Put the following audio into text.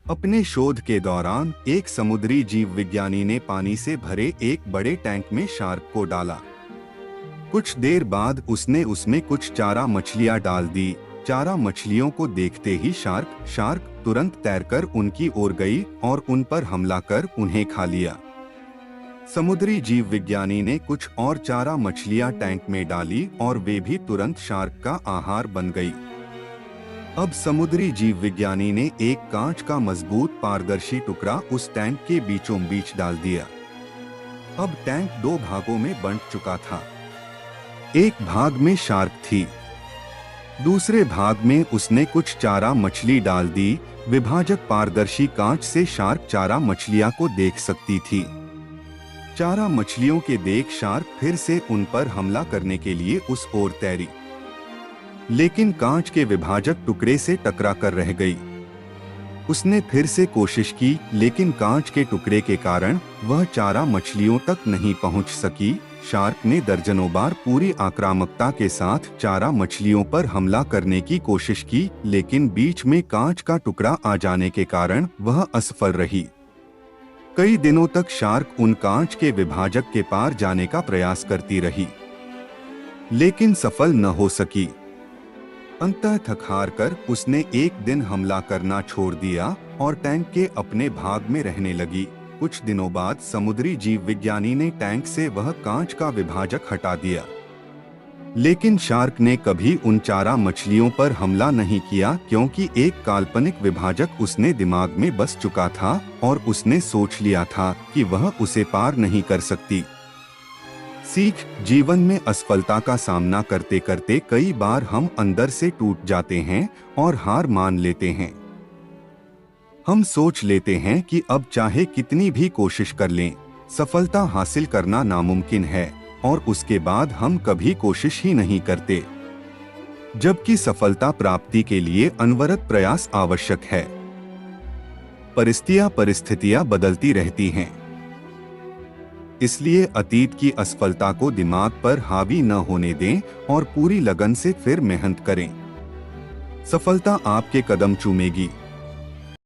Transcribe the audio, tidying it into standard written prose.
अपने शोध के दौरान एक समुद्री जीव विज्ञानी ने पानी से भरे एक बड़े टैंक में शार्क को डाला। कुछ देर बाद उसने उसमें कुछ चारा मछलियां डाल दी। चारा मछलियों को देखते ही शार्क तुरंत तैरकर उनकी ओर गई और उन पर हमला कर उन्हें खा लिया। समुद्री जीव विज्ञानी ने कुछ और चारा मछलियां टैंक में डाली और वे भी तुरंत शार्क का आहार बन गई। अब समुद्री जीव विज्ञानी ने एक कांच का मजबूत पारदर्शी टुकड़ा उस टैंक के बीचों बीच डाल दिया। अब टैंक दो भागों में बंट चुका था। एक भाग में शार्क थी, दूसरे भाग में उसने कुछ चारा मछली डाल दी। विभाजक पारदर्शी कांच से शार्क चारा मछलियां को देख सकती थी। चारा मछलियों के देख शार्क फिर से उन पर हमला करने के लिए उस ओर तैरी, लेकिन कांच के विभाजक टुकड़े से टकरा कर रह गई। उसने फिर से कोशिश की, लेकिन कांच के टुकड़े के कारण वह चारा मछलियों तक नहीं पहुंच सकी। शार्क ने दर्जनों बार पूरी आक्रामकता के साथ चारा मछलियों पर हमला करने की कोशिश की, लेकिन बीच में कांच का टुकड़ा आ जाने के कारण वह असफल रही। कई दिनों तक शार्क उन कांच के विभाजक के पार जाने का प्रयास करती रही, लेकिन सफल न हो सकी। अंततः थक हार कर उसने एक दिन हमला करना छोड़ दिया और टैंक के अपने भाग में रहने लगी। कुछ दिनों बाद समुद्री जीव विज्ञानी ने टैंक से वह कांच का विभाजक हटा दिया, लेकिन शार्क ने कभी उन चारा मछलियों पर हमला नहीं किया, क्योंकि एक काल्पनिक विभाजक उसने दिमाग में बस चुका था और उसने सोच लिया था कि वह उसे पार नहीं कर सकती। सीख: जीवन में असफलता का सामना करते करते कई बार हम अंदर से टूट जाते हैं और हार मान लेते हैं। हम सोच लेते हैं कि अब चाहे कितनी भी कोशिश कर लें, सफलता हासिल करना नामुमकिन है, और उसके बाद हम कभी कोशिश ही नहीं करते, जबकि सफलता प्राप्ति के लिए अनवरत प्रयास आवश्यक है। परिस्थितियां बदलती रहती हैं, इसलिए अतीत की असफलता को दिमाग पर हावी न होने दें और पूरी लगन से फिर मेहनत करें। सफलता आपके कदम चूमेगी।